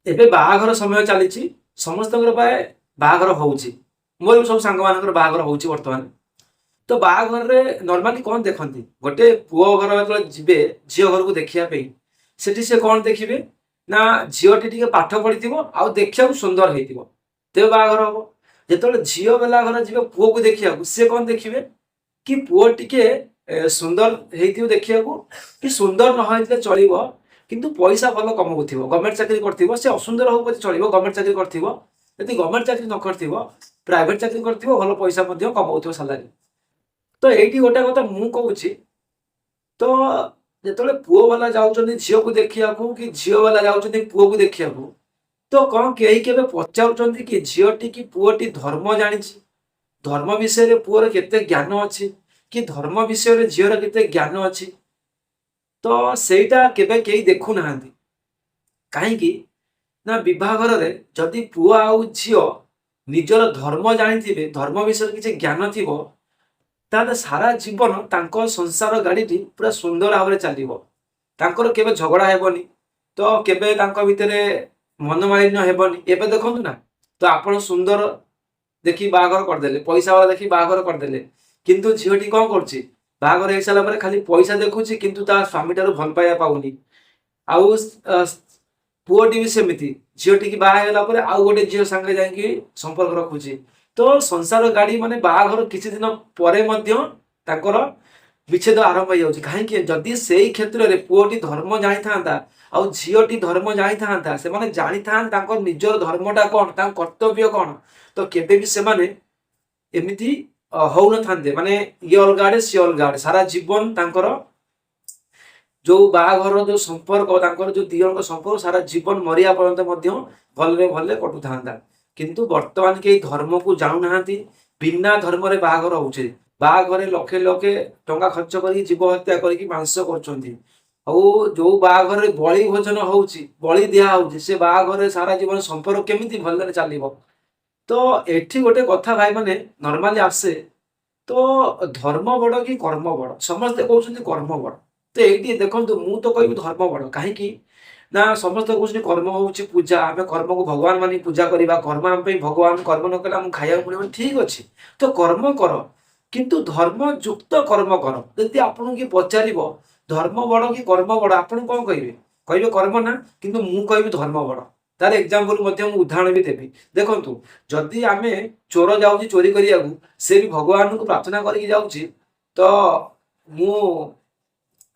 ଏବେ ବାହାଘର ସମୟ ଚାଲିଛି, ସମସ୍ତଙ୍କର ପ୍ରାୟ ବାହାଘର ହଉଛି। ମୋର ବି ସବୁ ସାଙ୍ଗମାନଙ୍କର ବାହାଘର ହଉଛି ବର୍ତ୍ତମାନ। ତ ବାହାଘରରେ ନର୍ମାଲି କଣ ଦେଖନ୍ତି, ଗୋଟେ ପୁଅ ଘର ଯେତେବେଳେ ଯିବେ ଝିଅ ଘରକୁ ଦେଖିବା ପାଇଁ, ସେଠି ସେ କଣ ଦେଖିବେ ନା ଝିଅଟି ଟିକେ ପାଠ ପଢିଥିବ ଆଉ ଦେଖିବାକୁ ସୁନ୍ଦର ହେଇଥିବ, ତେବେ ବାହାଘର ହବ। ଯେତେବେଳେ ଝିଅ ବାଲା ଘର ଯିବେ ପୁଅକୁ ଦେଖିବାକୁ, ସେ କଣ ଦେଖିବେ କି ପୁଅ ଟିକେ ସୁନ୍ଦର ହେଇଥିବ ଦେଖିବାକୁ, କି ସୁନ୍ଦର ନ ହେଇଥିଲେ ଚଳିବ କିନ୍ତୁ ପଇସା ଭଲ କମଉଥିବ, ଗଭର୍ଣ୍ଣମେଣ୍ଟ ଚାକିରି କରିଥିବ, ସେ ଅସୁନ୍ଦର ହଉ ପଛେ ଚଳିବ, ଗଭର୍ଣ୍ଣମେଣ୍ଟ ଚାକିରି କରିଥିବ। ଯଦି ଗଭର୍ଣ୍ଣମେଣ୍ଟ ଚାକିରି ନ କରିଥିବ, ପ୍ରାଇଭେଟ ଚାକିରି କରିଥିବ, ଭଲ ପଇସା ମଧ୍ୟ କମଉଥିବ ସାଲାରୀ। ତ ଏଇଠି ଗୋଟେ କଥା ମୁଁ କହୁଛି, ତ ଯେତେବେଳେ ପୁଅ ବାଲା ଯାଉଛନ୍ତି ଝିଅକୁ ଦେଖିବାକୁ କି ଝିଅ ବାଲା ଯାଉଛନ୍ତି ପୁଅକୁ ଦେଖିବାକୁ, ତ କଣ କେହି କେବେ ପଚାରୁଛନ୍ତି କି ଝିଅଟି କି ପୁଅଟି ଧର୍ମ ଜାଣିଛି, ଧର୍ମ ବିଷୟରେ ପୁଅର କେତେ ଜ୍ଞାନ ଅଛି, କି ଧର୍ମ ବିଷୟରେ ଝିଅର କେତେ ଜ୍ଞାନ ଅଛି? ତ ସେଇଟା କେବେ କେହି ଦେଖୁନାହାନ୍ତି। କାହିଁକି ନା ବିବାହଘରରେ ଯଦି ପୁଅ ଆଉ ଝିଅ ନିଜର ଧର୍ମ ଜାଣିଥିବେ, ଧର୍ମ ବିଷୟରେ କିଛି ଜ୍ଞାନ ଥିବ, ତାହେଲେ ସାରା ଜୀବନ ତାଙ୍କ ସଂସାର ଗାଡ଼ିଟି ପୁରା ସୁନ୍ଦର ଭାବରେ ଚାଲିବ। ତାଙ୍କର କେବେ ଝଗଡ଼ା ହେବନି, ତ କେବେ ତାଙ୍କ ଭିତରେ ମନମାଳିନ୍ୟ ହେବନି। ଏବେ ଦେଖନ୍ତୁ ନା, ତ ଆପଣ ସୁନ୍ଦର ଦେଖି ବାହାଘର କରିଦେଲେ, ପଇସା ବାଲା ଦେଖି ବାହାଘର କରିଦେଲେ, କିନ୍ତୁ ଝିଅଟି କଣ କରୁଛି, ବାହାଘର ହେଇସାରିଲା ପରେ ଖାଲି ପଇସା ଦେଖୁଛି କିନ୍ତୁ ତା ସ୍ୱାମୀ ଠାରୁ ଭଲ ପାଇବା ପାଉନି। ଆଉ ପୁଅଟି ବି ସେମିତି, ଝିଅଟିକି ବାହା ହେଇଗଲା ପରେ ଆଉ ଗୋଟେ ଝିଅ ସାଙ୍ଗେ ଯାଇକି ସମ୍ପର୍କ ରଖୁଛି। ତ ସଂସାର ଗାଡ଼ି ମାନେ ବାହାଘର କିଛି ଦିନ ପରେ ମଧ୍ୟ ତାଙ୍କର ବିଚ୍ଛେଦ ଆରମ୍ଭ ହେଇଯାଉଛି। କାହିଁକି, ଯଦି ସେଇ କ୍ଷେତ୍ରରେ ପୁଅଟି ଧର୍ମ ଜାଣିଥାନ୍ତା ଆଉ ଝିଅଟି ଧର୍ମ ଜାଣିଥାନ୍ତା, ସେମାନେ ଜାଣିଥାନ୍ତେ ତାଙ୍କ ନିଜର ଧର୍ମଟା କଣ, ତାଙ୍କ କର୍ତ୍ତବ୍ୟ କଣ, ତ କେବେ ବି ସେମାନେ ଏମିତି ହଉନଥାନ୍ତେ। ମାନେ ଇଏ ଅଲଗା ଆଡେ ସିଏ ଅଲଗା ଆଡେ, ସାରା ଜୀବନ ତାଙ୍କର ଯୋଉ ବାହାଘର ଯୋଉ ସମ୍ପର୍କ, ତାଙ୍କର ଯୋଉ ଦି ଜଣଙ୍କ ସମ୍ପର୍କ ସାରା ଜୀବନ ମରିବା ପର୍ଯ୍ୟନ୍ତ ମଧ୍ୟ ଭଲରେ ଭଲରେ କଟୁଥାନ୍ତା। କିନ୍ତୁ ବର୍ତ୍ତମାନ କେହି ଧର୍ମକୁ ଜାଣୁନାହାନ୍ତି, ବିନା ଧର୍ମରେ ବାହାଘର ହଉଛି। ବାହାଘରେ ଲକ୍ଷେ ଲକ୍ଷେ ଟଙ୍କା ଖର୍ଚ୍ଚ କରିକି ଜୀବ ହତ୍ୟା କରିକି ମାଂସ କରୁଛନ୍ତି। ଆଉ ଯୋଉ ବାହାଘରରେ ବଳି ଭୋଜନ ହଉଛି, ବଳି ଦିଆ ହଉଛି, ସେ ବାହାଘରରେ ସାରା ଜୀବନ ସମ୍ପର୍କ କେମିତି ଭଲରେ ଚାଲିବ? ତ ଏଠି ଗୋଟେ କଥା ଭାଇ ମାନେ ନର୍ମାଲି ଆସେ, ତ ଧର୍ମ ବଡ କି କର୍ମ ବଡ? ସମସ୍ତେ କହୁଛନ୍ତି କର୍ମ ବଡ। ତ ଏଇଠି ଦେଖନ୍ତୁ, ମୁଁ ତ କହିବି ଧର୍ମ ବଡ। କାହିଁକି ନା ସମସ୍ତେ କହୁଛନ୍ତି କର୍ମ ହଉଛି ପୂଜା, ଆମେ କର୍ମକୁ ଭଗବାନ ମାନି ପୂଜା କରିବା, କର୍ମ ଆମ ପାଇଁ ଭଗବାନ, କର୍ମ ନ କଲେ ଆମକୁ ଖାଇବାକୁ ମିଳିବନି। ଠିକ ଅଛି, ତ କର୍ମ କର, କିନ୍ତୁ ଧର୍ମ ଯୁକ୍ତ କର୍ମ କର। ଯଦି ଆପଣଙ୍କୁ କିଏ ପଚାରିବ ଧର୍ମ ବଡ କି କର୍ମ ବଡ, ଆପଣ କଣ କହିବେ? କହିବେ କର୍ମ ନା, କିନ୍ତୁ ମୁଁ କହିବି ଧର୍ମ ବଡ। ତାର ଏକ୍ସାମ୍ପଲ ମଧ୍ୟ ମୁଁ ଉଦାହରଣ ବି ଦେବି। ଦେଖନ୍ତୁ, ଯଦି ଆମେ ଚୋର ଯାଉଛି ଚୋରି କରିବାକୁ, ସେ ବି ଭଗବାନଙ୍କୁ ପ୍ରାର୍ଥନା କରିକି ଯାଉଛି, ତ ମୁଁ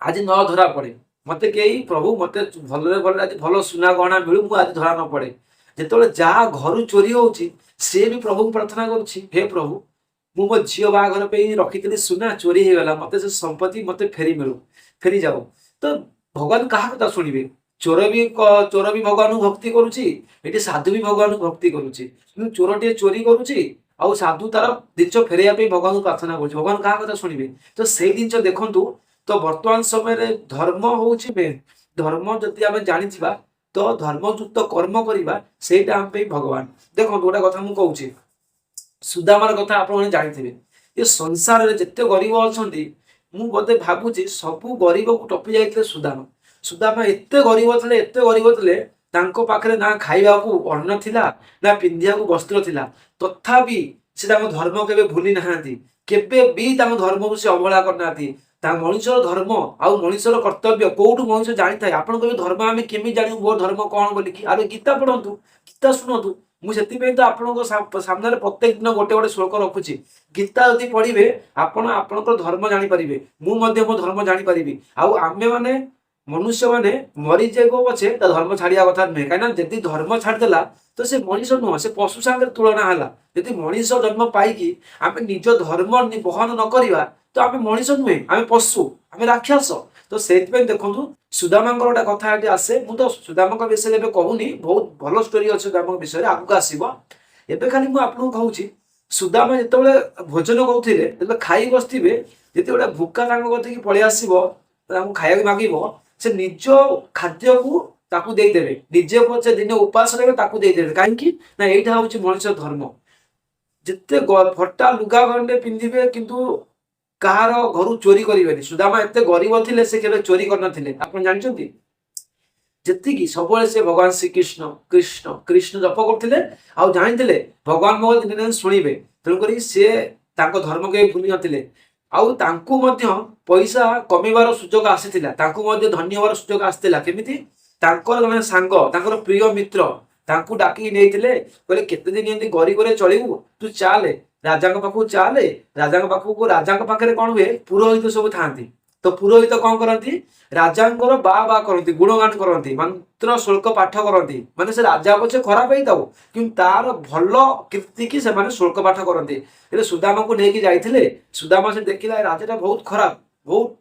ଆଜି ନ ଧରା ପଡେ, ମତେ କେହି ପ୍ରଭୁ ମତେ ଭଲରେ ଭଲରେ ଆଜି ଭଲ ସୁନା ଗହଣା ମିଳୁ, ମୁଁ ଆଜି ଧରା ନ ପଡେ। ଯେତେବେଳେ ଯାହା ଘରୁ ଚୋରି ହଉଛି, ସିଏ ବି ପ୍ରଭୁଙ୍କୁ ପ୍ରାର୍ଥନା କରୁଛି, ହେ ପ୍ରଭୁ, ମୁଁ ମୋ ଝିଅ ବାହାଘର ପାଇଁ ରଖିଥିଲି ସୁନା, ଚୋରି ହେଇଗଲା, ମତେ ସେ ସମ୍ପତ୍ତି ମତେ ଫେରି ମିଳୁ, ଫେରି ଯାଉ। ତ ଭଗବାନ କାହା କଥା ଶୁଣିବେ? ଚୋର ବି ଭଗବାନଙ୍କୁ ଭକ୍ତି କରୁଛି, ଏଠି ସାଧୁ ବି ଭଗବାନଙ୍କୁ ଭକ୍ତି କରୁଛି। କିନ୍ତୁ ଚୋରଟିଏ ଚୋରି କରୁଛି ଆଉ ସାଧୁ ତାର ଜିନିଷ ଫେରେଇବା ପାଇଁ ଭଗବାନଙ୍କୁ ପ୍ରାର୍ଥନା କରୁଛି, ଭଗବାନ କାହା କଥା ଶୁଣିବେ? ତ ସେଇ ଜିନିଷ ଦେଖନ୍ତୁ। ତ ବର୍ତ୍ତମାନ ସମୟରେ ଧର୍ମ ହଉଛି ମେନ୍। ଧର୍ମ ଯଦି ଆମେ ଜାଣିଥିବା, ତ ଧର୍ମଯୁକ୍ତ କର୍ମ କରିବା, ସେଇଟା ଆମ ପାଇଁ ଭଗବାନ। ଦେଖନ୍ତୁ ଗୋଟେ କଥା ମୁଁ କହୁଛି, ସୁଦାମାର କଥା ଆପଣମାନେ ଜାଣିଥିବେ। ଏ ସଂସାରରେ ଯେତେ ଗରିବ ଅଛନ୍ତି, ମୁଁ ବୋଧେ ଭାବୁଛି ସବୁ ଗରିବକୁ ଟପି ଯାଇଥିଲେ ସୁଦାମା। ସୁଦାମା ଏତେ ଗରିବ ଥିଲେ, ଏତେ ଗରିବ ଥିଲେ, ତାଙ୍କ ପାଖରେ ନା ଖାଇବାକୁ ଅନ୍ନ ଥିଲା, ନା ପିନ୍ଧିବାକୁ ବସ୍ତ୍ର ଥିଲା। ତଥାପି ସେ ତାଙ୍କ ଧର୍ମ କେବେ ଭୁଲି ନାହାନ୍ତି, କେବେ ବି ତାଙ୍କ ଧର୍ମକୁ ସେ ଅବହେଳା କରିନାହାନ୍ତି। ତା ମଣିଷର ଧର୍ମ ଆଉ ମଣିଷର କର୍ତ୍ତବ୍ୟ କୋଉଠୁ ମଣିଷ ଜାଣିଥାଏ? ଆପଣ କହିବେ ଧର୍ମ ଆମେ କେମିତି ଜାଣିବୁ ମୋ ଧର୍ମ କଣ ବୋଲିକି? ଆରେ ଗୀତା ପଢନ୍ତୁ, ଗୀତା ଶୁଣନ୍ତୁ। ମୁଁ ସେଥିପାଇଁ ତ ଆପଣଙ୍କ ସାମ୍ନାରେ ପ୍ରତ୍ୟେକ ଦିନ ଗୋଟେ ଗୋଟେ ଶ୍ଲୋକ ରଖୁଛି। ଗୀତା ଯଦି ପଢିବେ, ଆପଣ ଆପଣଙ୍କର ଧର୍ମ ଜାଣିପାରିବେ, ମୁଁ ମଧ୍ୟ ମୋ ଧର୍ମ ଜାଣିପାରିବି। ଆଉ ଆମେ ମାନେ ମନୁଷ୍ୟ ମାନେ ମରିଯିବ ପଛେ ତା ଧର୍ମ ଛାଡିବା କଥା ନୁହେଁ। କାହିଁକିନା ଯଦି ଧର୍ମ ଛାଡିଦେଲା, ତ ସେ ମଣିଷ ନୁହଁ, ସେ ପଶୁ ସାଙ୍ଗରେ ତୁଳନା ହେଲା। ଯଦି ମଣିଷ ଜନ୍ମ ପାଇକି ଆମେ ନିଜ ଧର୍ମ ବହନ ନ କରିବା, ତ ଆମେ ମଣିଷ ନୁହେଁ, ଆମେ ପଶୁ, ଆମେ ରାକ୍ଷସ। ତ ସେଇଥିପାଇଁ ଦେଖନ୍ତୁ, ସୁଦାମାଙ୍କର ଗୋଟେ କଥା ଏଠି ଆସେ। ମୁଁ ତ ସୁଦାମାଙ୍କ ବିଷୟରେ ଏବେ କହୁନି, ବହୁତ ଭଲ ଷ୍ଟୋରି ଅଛି ସୁଦାମାଙ୍କ ବିଷୟରେ, ଆଗକୁ ଆସିବ। ଏବେ ଖାଲି ମୁଁ ଆପଣଙ୍କୁ କହୁଛି, ସୁଦାମା ଯେତେବେଳେ ଭୋଜନ କରୁଥିଲେ, ଯେତେବେଳେ ଖାଇ ବସିଥିବେ, ଯେତେବେଳେ ଭୁକା ତାଙ୍କ କତିକି ପଳେଇ ଆସିବ, ତାଙ୍କୁ ଖାଇବାକୁ ମାଗିବ, ସେ ନିଜ ଖାଦ୍ୟକୁ ତାକୁ ଦେଇଦେବେ, ନିଜେ ପଛେ ଦିନେ ଉପାସ ରହିବେ, ତାକୁ ଦେଇଦେବେ। କାହିଁକି ନା ଏଇଟା ହଉଛି ମଣିଷ ଧର୍ମ। ଯେତେ ଫଟା ଲୁଗା ଖଣ୍ଡେ ପିନ୍ଧିବେ, କିନ୍ତୁ କାହାର ଘରୁ ଚୋରି କରିବେନି। ସୁଦାମା ଏତେ ଗରିବ ଥିଲେ, ସେ କେବେ ଚୋରି କରିନଥିଲେ, ଆପଣ ଜାଣିଛନ୍ତି? ଯେତିକି ସବୁବେଳେ ସେ ଭଗବାନ ଶ୍ରୀକୃଷ୍ଣ କୃଷ୍ଣ କୃଷ୍ଣ ଜପ କରୁଥିଲେ ଆଉ ଜାଣିଥିଲେ ଭଗବାନ ମୋ ଦିନେ ଦିନେ ଶୁଣିବେ, ତେଣୁକରି ସିଏ ତାଙ୍କ ଧର୍ମ କେବେ ଭୁଲି ନଥିଲେ। ଆଉ ତାଙ୍କୁ ମଧ୍ୟ ପଇସା କମେଇବାର ସୁଯୋଗ ଆସିଥିଲା, ତାଙ୍କୁ ମଧ୍ୟ ଧନୀ ହବାର ସୁଯୋଗ ଆସିଥିଲା। କେମିତି? ତାଙ୍କର ଜଣେ ସାଙ୍ଗ, ତାଙ୍କର ପ୍ରିୟ ମିତ୍ର ତାଙ୍କୁ ଡାକିକି ନେଇଥିଲେ, କହିଲେ କେତେ ଦିନ ଏମିତି ଗରିବରେ ଚଳିବୁ, ତୁ ଚାଲେ ରାଜାଙ୍କ ପାଖକୁ ଚାଲେ। ରାଜାଙ୍କ ପାଖକୁ, ରାଜାଙ୍କ ପାଖରେ କଣ ହୁଏ, ପୁରୋହିତ ସବୁ ଥାଆନ୍ତି। ତ ପୁରୋହିତ କଣ କରନ୍ତି, ରାଜାଙ୍କର ବା କରନ୍ତି, ଗୁଣଗାନ କରନ୍ତି, ମନ୍ତ୍ର ଶ୍ଲୋକ ପାଠ କରନ୍ତି। ମାନେ ସେ ରାଜା ପଛେ ଖରାପ ହେଇଥାଉ କିନ୍ତୁ ତାର ଭଲ କୀର୍ତ୍ତିକି ସେମାନେ ଶ୍ଲୋକ ପାଠ କରନ୍ତି। ହେଲେ ସୁଦାମାଙ୍କୁ ନେଇକି ଯାଇଥିଲେ, ସୁଦାମା ସେ ଦେଖିଲା ରାଜାଟା ବହୁତ ଖରାପ, ବହୁତ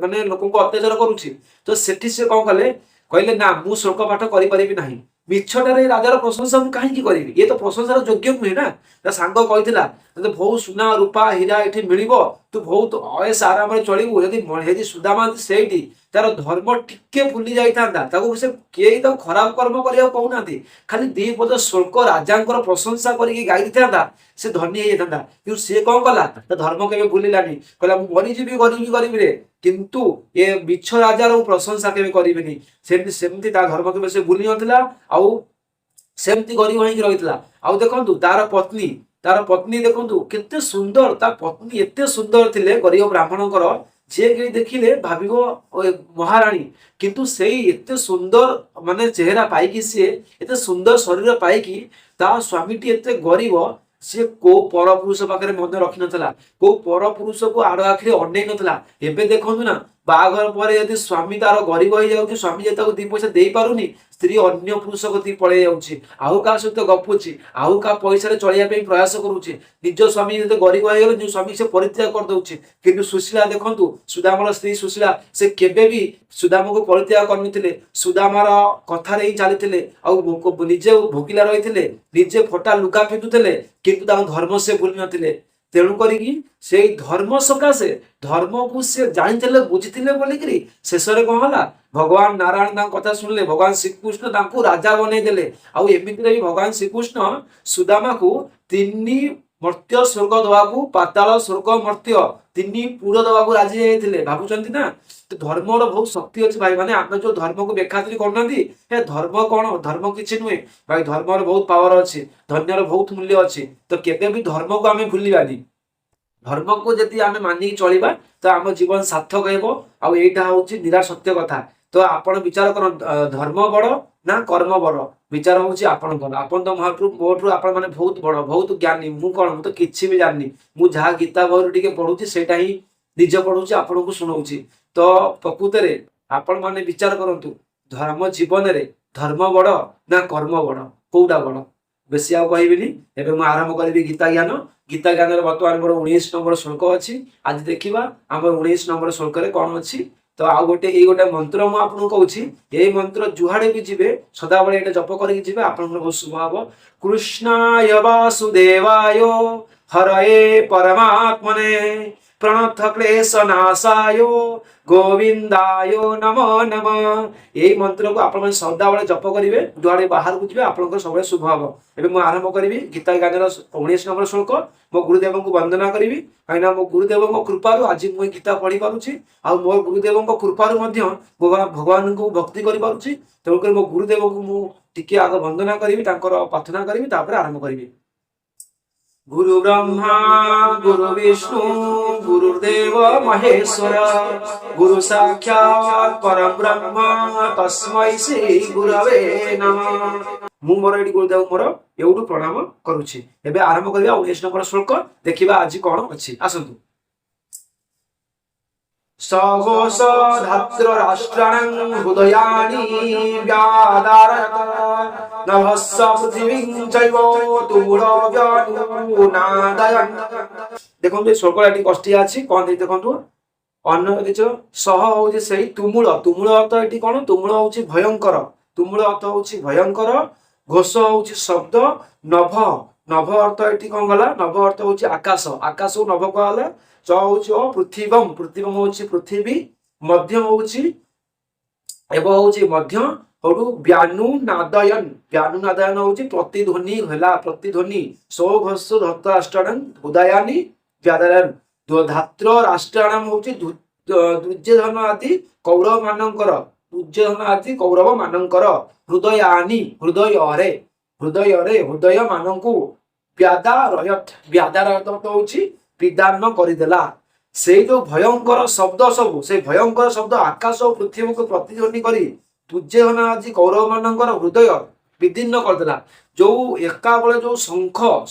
ମାନେ ଲୋକଙ୍କୁ ଅତ୍ୟାଚାର କରୁଛି। ତ ସେଠି ସେ କଣ କଲେ, କହିଲେ ନା ମୁଁ ଶ୍ଲୋକ ପାଠ କରିପାରିବି ନାହିଁ। ମିଛଟାରେ ରାଜାର ପ୍ରଶଂସା ମୁଁ କାହିଁକି କରିବି, ଇଏ ତ ପ୍ରଶଂସାର ଯୋଗ୍ୟ ନୁହେଁ ନା। ତା ସାଙ୍ଗ କହିଥିଲା ତତେ ବହୁତ ସୁନା ରୂପା ହୀରା ଏଠି ମିଳିବ, ତୁ ବହୁତ ଅୟସ ଆରାମରେ ଚଳିବୁ। ଯଦି ସୁଦାମା ସେଇଠି ତାର ଧର୍ମ ଟିକେ ଭୁଲି ଯାଇଥାନ୍ତା, ତାକୁ ସେ କେହି ତାକୁ ଖରାପ କର୍ମ କରିବାକୁ କହୁନାହାନ୍ତି, ଖାଲି ଦି ପଦ ଶ୍ଲୋକ ରାଜାଙ୍କର ପ୍ରଶଂସା କରିକି ଗାଇ ଦେଇଥାନ୍ତା, ସେ ଧନୀ ହେଇଯାଇଥାନ୍ତା। କିନ୍ତୁ ସିଏ କଣ କଲା, ତା ଧର୍ମ କେବେ ଭୁଲିଲାନି, କହିଲା ମୁଁ ମରିଯିବି ଗରିବିରେ, କିନ୍ତୁ ଏ ମିଛ ରାଜାର ମୁଁ ପ୍ରଶଂସା କେବେ କରିବିନି। ସେମିତି ତା ଧର୍ମ କେବେ ସେ ଭୁଲି ନଥିଲା, ଆଉ ସେମିତି ଗରିବ ହେଇକି ରହିଥିଲା। ଆଉ ଦେଖନ୍ତୁ ତାର ପତ୍ନୀ ଦେଖନ୍ତୁ କେତେ ସୁନ୍ଦର, ତା ପତ୍ନୀ ଏତେ ସୁନ୍ଦର ଥିଲେ ଗରିବ ବ୍ରାହ୍ମଣଙ୍କର, ଯିଏ କେହି ଦେଖିଲେ ଭାବିବ ମହାରାଣୀ। କିନ୍ତୁ ସେଇ ଏତେ ସୁନ୍ଦର ମାନେ ଚେହେରା ପାଇକି, ସିଏ ଏତେ ସୁନ୍ଦର ଶରୀର ପାଇକି, ତା ସ୍ୱାମୀଟି ଏତେ ଗରିବ, ସିଏ କୋଉ ପରପୁରୁଷ ପାଖରେ ମନେ ରଖିନଥିଲା, କୋଉ ପରପୁରୁଷକୁ ଆଡ ଆଖିରେ ଅନେଇ ନଥିଲା। ଏବେ ଦେଖନ୍ତୁ ନା, ବାହାଘର ପରେ ଯଦି ସ୍ୱାମୀ ତାର ଗରିବ ହେଇଯାଉଛି, ସ୍ୱାମୀ ଯଦି ତାକୁ ଦି ପଇସା ଦେଇ ପାରୁନି, ସ୍ତ୍ରୀ ଅନ୍ୟ ପୁରୁଷ କତିକି ପଳେଇ ଯାଉଛି, ଆଉ କାହା ସହିତ ଗପୁଛି, ଆଉ କାହା ପଇସାରେ ଚଳିବା ପାଇଁ ପ୍ରୟାସ କରୁଛି। ନିଜ ସ୍ୱାମୀ ଯଦି ଗରିବ ହେଇଗଲେ ନିଜ ସ୍ୱାମୀ ସେ ପରିତ୍ୟାଗ କରିଦଉଛି। କିନ୍ତୁ ସୁଶୀଳା ଦେଖନ୍ତୁ, ସୁଦାମର ସ୍ତ୍ରୀ ସୁଶୀଳା, ସେ କେବେ ବି ସୁଦାମକୁ ପରିତ୍ୟାଗ କରିନଥିଲେ, ସୁଦାମର କଥାରେ ହିଁ ଚାଲିଥିଲେ, ଆଉ ନିଜେ ଭୋକିଲା ରହିଥିଲେ, ନିଜେ ଫଟା ଲୁଗା ପିନ୍ଧୁଥିଲେ, କିନ୍ତୁ ତାଙ୍କ ଧର୍ମ ସେ ଭୁଲି ନଥିଲେ। ତେଣୁ କରିକି ସେଇ ଧର୍ମ ସକାଶେ, ଧର୍ମକୁ ସେ ଜାଣିଥିଲେ ବୁଝିଥିଲେ ବୋଲିକିରି ଶେଷରେ କଣ ହେଲା, ଭଗବାନ ନାରାୟଣ ତାଙ୍କ କଥା ଶୁଣିଲେ, ଭଗବାନ ଶ୍ରୀକୃଷ୍ଣ ତାଙ୍କୁ ରାଜା ବନେଇଦେଲେ। ଆଉ ଏମିତିରେ ବି ଭଗବାନ ଶ୍ରୀକୃଷ୍ଣ ସୁଦାମାକୁ 3 ମର୍ତ୍ୟ ସ୍ୱର୍ଗ ଦବାକୁ, ପାତାଳ ସ୍ୱର୍ଗ ମର୍ତ୍ୟ 3 ପୁର ଦବାକୁ ରାଜି ହେଇଥିଲେ। ଭାବୁଛନ୍ତି ନା, ଧର୍ମର ବହୁତ ଶକ୍ତି ଅଛି ଭାଇ। ମାନେ ଆମେ ଯୋଉ ଧର୍ମକୁ ବେଖାତିର କରୁନାହାନ୍ତି, ହେ ଧର୍ମ କଣ, ଧର୍ମ କିଛି ନୁହେଁ ଭାଇ, ଧର୍ମର ବହୁତ ପାୱାର ଅଛି, ଧର୍ମର ବହୁତ ମୂଲ୍ୟ ଅଛି। ତ କେବେ ବି ଧର୍ମକୁ ଆମେ ଭୁଲିବାନି, ଧର୍ମକୁ ଯଦି ଆମେ ମାନିକି ଚଳିବା ତ ଆମ ଜୀବନ ସାର୍ଥକ ହେବ। ଆଉ ଏଇଟା ହଉଛି ନିରା ସତ୍ୟ କଥା। ତ ଆପଣ ବିଚାର କରନ୍ତୁ, ଧର୍ମ ବଡ ନା କର୍ମ ବଡ, ବିଚାର ହଉଛି ଆପଣଙ୍କର। ଆପଣ ତ ମୋଠୁ ଆପଣ ମାନେ ବହୁତ ବଡ, ବହୁତ ଜ୍ଞାନୀ। ମୁଁ କଣ, ମୁଁ ତ କିଛି ବି ଜାଣିନି। ମୁଁ ଯାହା ଗୀତା ବହିରୁ ଟିକେ ପଢୁଛି, ସେଇଟା ହିଁ ନିଜେ ପଢୁଛି, ଆପଣଙ୍କୁ ଶୁଣଉଛି। ତ ପ୍ରକୃତରେ ଆପଣ ମାନେ ବିଚାର କରନ୍ତୁ, ଧର୍ମ ଜୀବନରେ ଧର୍ମ ବଡ ନା କର୍ମ ବଡ, କୋଉଟା ବଡ? ବେଶୀ ଆଉ କହିବିନି, ଏବେ ମୁଁ ଆରମ୍ଭ କରିବି ଗୀତା ଜ୍ଞାନ। ଗୀତା ଜ୍ଞାନରେ ବର୍ତ୍ତମାନ ମୋର 19 ନମ୍ବର ଶ୍ଲୋକ ଅଛି। ଆଜି ଦେଖିବା ଆମର 19 ନମ୍ବର ଶ୍ଲୋକରେ କଣ ଅଛି। ତ ଆଉ ଏଇ ଗୋଟେ ମନ୍ତ୍ର ମୁଁ ଆପଣଙ୍କୁ କହୁଛି, ଏଇ ମନ୍ତ୍ର ଯୁଆଡେ ବି ଯିବେ ସଦାବେଳେ ଏଇଟା ଜପ କରିକି ଯିବେ, ଆପଣଙ୍କର ବହୁତ ଶୁଭ ହବ। କୃଷ୍ଣାୟ ବାସୁଦେବାୟ ହରये ପରମାତ୍ମନେ ପ୍ରଣଥ କ୍ଲେଶ ନାଶାୟ ଗୋବିନ୍ଦାୟ ନମୋ ନମଃ। ଏଇ ମନ୍ତ୍ରକୁ ଆପଣମାନେ ସଦାବେଳେ ଜପ କରିବେ, ଯୁଆଡେ ବାହାରକୁ ଯିବେ ଆପଣଙ୍କର ସବୁବେଳେ ଶୁଭ ହବ। ଏବେ ମୁଁ ଆରମ୍ଭ କରିବି ଗୀତା ଜ୍ଞାନର 19 ନମ୍ବର ଶ୍ଲୋକ। ମୋ ଗୁରୁଦେବଙ୍କୁ ବନ୍ଦନା କରିବି, କାହିଁକିନା ମୋ ଗୁରୁଦେବଙ୍କ କୃପାରୁ ଆଜି ମୁଁ ଏ ଗୀତା ପଢି ପାରୁଛି। ଆଉ ମୋ ଗୁରୁଦେବଙ୍କ କୃପାରୁ ମଧ୍ୟ ଭଗବାନଙ୍କୁ ଭକ୍ତି କରିପାରୁଛି। ତେଣୁକରି ମୋ ଗୁରୁଦେବଙ୍କୁ ମୁଁ ଟିକେ ଆଗ ବନ୍ଦନା କରିବି, ତାଙ୍କର ପ୍ରାର୍ଥନା କରିବି, ତାପରେ ଆରମ୍ଭ କରିବି। गुरु ब्रह्मा गुरु विष्णु गुरुदेव महेश्वर गुरु साक्षात परम ब्रह्म तस्मै श्री गुरवे नमः। ମୁଁ ମୋର ଏଠି ଗୁରୁଦେବ ମୋର ଏଉଠୁ ପ୍ରଣାମ କରୁଛି। ଏବେ ଆରମ୍ଭ କରିବା 19 ନମ୍ବର ଶ୍ଲୋକ, ଦେଖିବା ଆଜି କଣ ଅଛି। ଆସନ୍ତୁ। सघोष धात्र राष्ट्राणं हृदयानि व्यादारयत नभस्य पृथिवीं चैव तुमुलव्यनुनादयन्। देखନ୍ତୁ ଏ ଶ୍ଲୋକଟା ଟିକେ କଷ୍ଟିଆ ଅଛି, କଣ ଦେଇ ଦେଖନ୍ତୁ। ଅନ୍ନ କିଛି ସହ ହଉଛି ସେଇ ତୁମୁଳ, ତୁମୁଳ ଅର୍ଥ ଏଠି କଣ, ତୁମୁଳ ହଉଛି ଭୟଙ୍କର, ତୁମୁଳ ଅର୍ଥ ହଉଛି ଭୟଙ୍କର, ଘୋଷ ହଉଛି ଶବ୍ଦ, ନଭ, ନଭ ଅର୍ଥ ଏଠି କଣ ଗଲା, ନଭ ଅର୍ଥ ହଉଛି ଆକାଶ, ଆକାଶକୁ ନଭ କୁହାଗଲା। च हଉଛି ପୃଥିବମ୍, ପୃଥିବମ୍ ହଉଛି ପୃଥିବୀ, ମଧ୍ୟ ହଉଛି ହଉଛି ମଧ୍ୟ, ହଉଠୁ ବ୍ୟାନୁନାଦୟନ୍, ବ୍ୟାନୁନାଦୟନ ହଉଛି ପ୍ରତିଧ୍ୱନି ହେଲା, ପ୍ରତିଧ୍ୱନି। ସୌଘୋଷ ଧର୍ତରାଷ୍ଟ୍ରାଣଂ ଉଦୟାନି ବ୍ୟାଦାୟନ୍, ଧାତ୍ର ରାଷ୍ଟ୍ରାଣଂ ହଉଛି ଦୁର୍ଯ୍ୟୋଧନ ଆଦି କୌରବ ମାନଙ୍କର ଦୁର୍ଯ୍ୟୋଧନ ଆଦି କୌରବ ମାନଙ୍କର ହୃଦୟାନି ହୃଦୟରେ ହୃଦୟ ମାନଙ୍କୁ ବ୍ୟାଦାରୟତ ହଉଛି ବିଦାନ କରିଦେଲା। ସେଇ ଯୋଉ ଭୟଙ୍କର ଶବ୍ଦ ସବୁ, ସେଇ ଭୟଙ୍କର ଶବ୍ଦ ଆକାଶ ଓ ପୃଥିବୀକୁ ପ୍ରତିଧ୍ୱନି କରି ଦୁର୍ଯ୍ୟୋଧନ ଆଜି କୌରବ ମାନଙ୍କର ହୃଦୟ ବିଦୀର୍ଣ୍ଣ କରିଦେଲା। ଯୋଉ ଏକାବେଳେ ଯୋଉ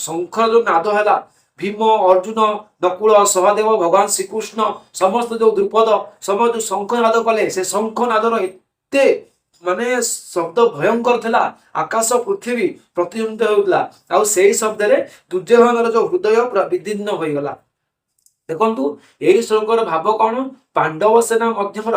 ଶଙ୍ଖର ଯୋଉ ନାଦ ହେଲା, ଭୀମ, ଅର୍ଜୁନ, ନକୁଳ, ସହଦେବ, ଭଗବାନ ଶ୍ରୀକୃଷ୍ଣ, ସମସ୍ତ ଯୋଉ ଦ୍ରୁପଦ ସମସ୍ତ ଯୋଉ ଶଙ୍ଖ ନାଦ କଲେ, ସେ ଶଙ୍ଖ ନାଦର ଏତେ ମାନେ ଶବ୍ଦ ଭୟଙ୍କର ଥିଲା, ଆକାଶ ପୃଥିବୀ ପ୍ରତିଧ୍ୱନିତ ହେଉଥିଲା। ଆଉ ସେଇ ଶବ୍ଦରେ ଦୁର୍ଯ୍ୟୋଧନର ଯୋଉ ହୃଦୟ ପୁରା ବିଦୀର୍ଣ୍ଣ ହୋଇଗଲା। ଦେଖନ୍ତୁ ଏହି ଶ୍ଲୋକର ଭାବ କଣ? ପାଣ୍ଡବ ସେନା ମଧ୍ୟମର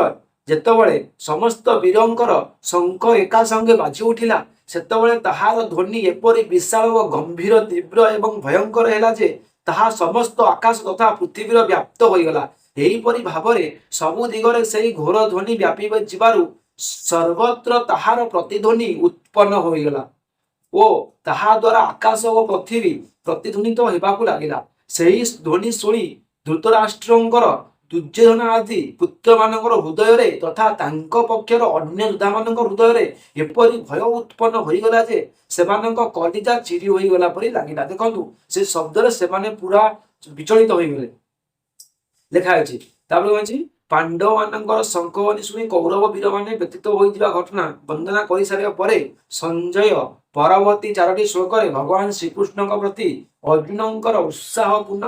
ଯେତେବେଳେ ସମସ୍ତ ବୀରଙ୍କର ଶଙ୍ଖ ଏକା ସଙ୍ଗେ ବାଜି ଉଠିଲା, ସେତେବେଳେ ତାହାର ଧ୍ୱନି ଏପରି ବିଶାଳ ଓ ଗମ୍ଭୀର, ତୀବ୍ର ଏବଂ ଭୟଙ୍କର ହେଲା ଯେ ତାହା ସମସ୍ତ ଆକାଶ ତଥା ପୃଥିବୀର ବ୍ୟାପ୍ତ ହୋଇଗଲା। ଏହିପରି ଭାବରେ ସବୁ ଦିଗରେ ସେହି ଘୋର ଧ୍ୱନି ବ୍ୟାପି ଯିବାରୁ ସର୍ବତ୍ର ତାହାର ପ୍ରତିଧ୍ୱନି ଉତ୍ପନ୍ନ ହୋଇଗଲା ଓ ତାହା ଦ୍ୱାରା ଆକାଶ ଓ ପୃଥିବୀ ପ୍ରତିଧ୍ୱନିତ ହେବାକୁ ଲାଗିଲା। ସେହି ଧ୍ୱନି ଶୁଣି ଧୃତରାଷ୍ଟ୍ରଙ୍କର ଦୁର୍ଯ୍ୟୋଧନ ଆଦି ପୁତ୍ରମାନଙ୍କର ହୃଦୟରେ ତଥା ତାଙ୍କ ପକ୍ଷର ଅନ୍ୟ ଯୋଦ୍ଧାମାନଙ୍କ ହୃଦୟରେ ଏପରି ଭୟ ଉତ୍ପନ୍ନ ହୋଇଗଲା ଯେ ସେମାନଙ୍କ କଲିଜା ଚିରି ହୋଇଗଲା ପରି ଲାଗିଲା। ଦେଖନ୍ତୁ ସେ ଶବ୍ଦରେ ସେମାନେ ପୁରା ବିଚଳିତ ହୋଇଗଲେ। ଲେଖା ଅଛି ତାପରେ ଅଛି ପାଣ୍ଡବ ମାନଙ୍କର ଶଙ୍ଖଧ୍ୱନି ଶୁଣି କୌରବ ବୀରମାନେ ବ୍ୟତୀତ ହୋଇଥିବା ଘଟଣା ବର୍ଣ୍ଣନା କରିସାରିବା ପରେ ସଞ୍ଜୟ ପରବର୍ତ୍ତୀ 4ଟି ଶ୍ଲୋକରେ ଭଗବାନ ଶ୍ରୀକୃଷ୍ଣଙ୍କ ପ୍ରତି ଅର୍ଜୁନଙ୍କର ଉତ୍ସାହପୂର୍ଣ୍ଣ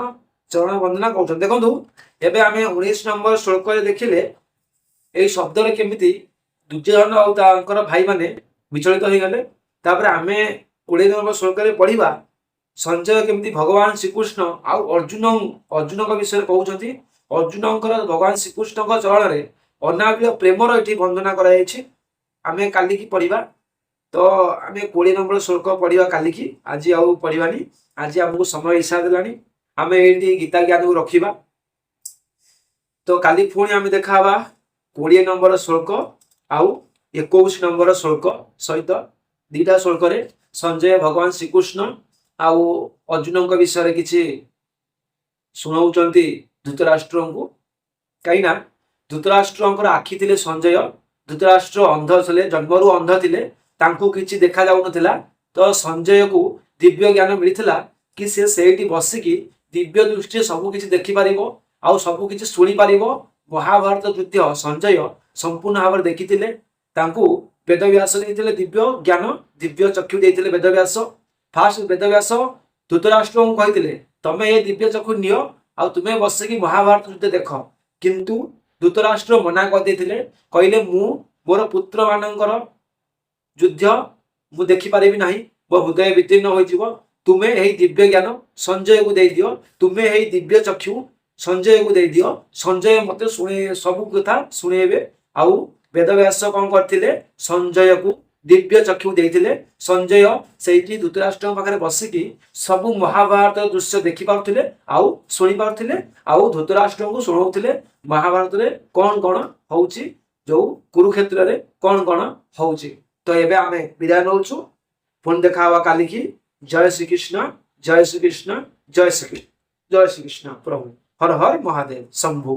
ଚରଣ ବନ୍ଦନା କରୁଛନ୍ତି। ଦେଖନ୍ତୁ ଏବେ ଆମେ 19 ନମ୍ବର ଶ୍ଲୋକରେ ଦେଖିଲେ ଏଇ ଶବ୍ଦରେ କେମିତି ଦୁର୍ଯ୍ୟୋଧନ ଆଉ ତାଙ୍କର ଭାଇମାନେ ବିଚଳିତ ହୋଇଗଲେ। ତାପରେ ଆମେ 20 ନମ୍ବର ଶ୍ଲୋକରେ ପଢିବା ସଞ୍ଜୟ କେମିତି ଭଗବାନ ଶ୍ରୀକୃଷ୍ଣ ଆଉ ଅର୍ଜୁନଙ୍କ ବିଷୟରେ କହୁଛନ୍ତି। ଅର୍ଜୁନଙ୍କର ଭଗବାନ ଶ୍ରୀକୃଷ୍ଣଙ୍କ ଚରଣରେ ଅନାବିଳ ପ୍ରେମର ଏଠି ବନ୍ଦନା କରାଯାଇଛି। ଆମେ କାଲିକି ପଢିବା, ତ ଆମେ 20 ନମ୍ବର ଶ୍ଲୋକ ପଢିବା କାଲିକି, ଆଜି ଆଉ ପଢିବାନି। ଆଜି ଆମକୁ ସମୟ ହିସାବ ଦେଲାଣି, ଆମେ ଏଇଠି ଗୀତା ଜ୍ଞାନକୁ ରଖିବା। ତ କାଲି ପୁଣି ଆମେ ଦେଖା ହବା 20 ନମ୍ବର ଶ୍ଲୋକ ଆଉ 21 ନମ୍ବର ଶ୍ଲୋକ ସହିତ। ଦିଟା ଶ୍ଲୋକରେ ସଞ୍ଜୟ ଭଗବାନ ଶ୍ରୀକୃଷ୍ଣ ଆଉ ଅର୍ଜୁନଙ୍କ ବିଷୟରେ କିଛି ଶୁଣାଉଛନ୍ତି ଧୃତରାଷ୍ଟ୍ରଙ୍କୁ। କାହିଁକି ନା ଧୃତରାଷ୍ଟ୍ରଙ୍କର ଆଖି ଥିଲେ ସଞ୍ଜୟ, ଧୃତରାଷ୍ଟ୍ର ଅନ୍ଧ ଥିଲେ, ଜନ୍ମରୁ ଅନ୍ଧ ଥିଲେ, ତାଙ୍କୁ କିଛି ଦେଖା ଯାଉନଥିଲା। ତ ସଞ୍ଜୟକୁ ଦିବ୍ୟ ଜ୍ଞାନ ମିଳିଥିଲା କି ସେ ସେଇଠି ବସିକି ଦିବ୍ୟ ଦୃଷ୍ଟିରେ ସବୁ କିଛି ଦେଖିପାରିବ ଆଉ ସବୁ କିଛି ଶୁଣିପାରିବ। ମହାଭାରତ ଯୁଦ୍ଧ ସଞ୍ଜୟ ସମ୍ପୂର୍ଣ୍ଣ ଭାବରେ ଦେଖିଥିଲେ। ତାଙ୍କୁ ବେଦବ୍ୟାସ ଦେଇଥିଲେ ଦିବ୍ୟ ଜ୍ଞାନ, ଦିବ୍ୟ ଚକ୍ଷୁ ଦେଇଥିଲେ ବେଦବ୍ୟାସ। ଫାଷ୍ଟ ବେଦବ୍ୟାସ ଧୃତରାଷ୍ଟ୍ରଙ୍କୁ କହିଥିଲେ ତମେ ଏ ଦିବ୍ୟ ଚକ୍ଷୁ ନିଅ ଆଉ ତୁମେ ବସିକି ମହାଭାରତ ଯୁଦ୍ଧ ଦେଖ। କିନ୍ତୁ ଧୃତରାଷ୍ଟ୍ର ମନା କରିଦେଇଥିଲେ, କହିଲେ ମୁଁ ମୋର ପୁତ୍ର ମାନଙ୍କର ଯୁଦ୍ଧ ମୁଁ ଦେଖିପାରିବି ନାହିଁ, ମୋ ହୃଦୟ ବିତୀର୍ଣ୍ଣ ହୋଇଯିବ। ତୁମେ ଏହି ଦିବ୍ୟ ଜ୍ଞାନ ସଞ୍ଜୟକୁ ଦେଇଦିଅ, ତୁମେ ଏହି ଦିବ୍ୟ ଚକ୍ଷୁ ସଞ୍ଜୟକୁ ଦେଇଦିଅ, ସଞ୍ଜୟ ମତେ ସବୁ କଥା ଶୁଣେଇବେ। ଆଉ ବେଦବ୍ୟାସ କଣ କରିଥିଲେ? ସଞ୍ଜୟକୁ ଦିବ୍ୟ ଚକ୍ଷୁ ଦେଇଥିଲେ। ସଞ୍ଜୟ ସେଇଠି ଧୃତରାଷ୍ଟ୍ରଙ୍କ ପାଖରେ ବସିକି ସବୁ ମହାଭାରତ ଦୃଶ୍ୟ ଦେଖିପାରୁଥିଲେ ଆଉ ଶୁଣିପାରୁଥିଲେ, ଆଉ ଧୃତରାଷ୍ଟ୍ରଙ୍କୁ ଶୁଣଉଥିଲେ ମହାଭାରତରେ କଣ କଣ ହଉଛି, ଯୋଉ କୁରୁକ୍ଷେତ୍ରରେ କଣ କଣ ହଉଛି। ତ ଏବେ ଆମେ ବିଦାୟ ନଉଛୁ, ପୁଣି ଦେଖା ହବା କାଲିକି। ଜୟ ଶ୍ରୀକୃଷ୍ଣ, ଜୟ ଶ୍ରୀକୃଷ୍ଣ, ଜୟ ଶ୍ରୀକୃଷ୍ଣ, ଜୟ ଶ୍ରୀକୃଷ୍ଣ। ପ୍ରଭୁ ହର ହର ମହାଦେବ ଶମ୍ଭୁ।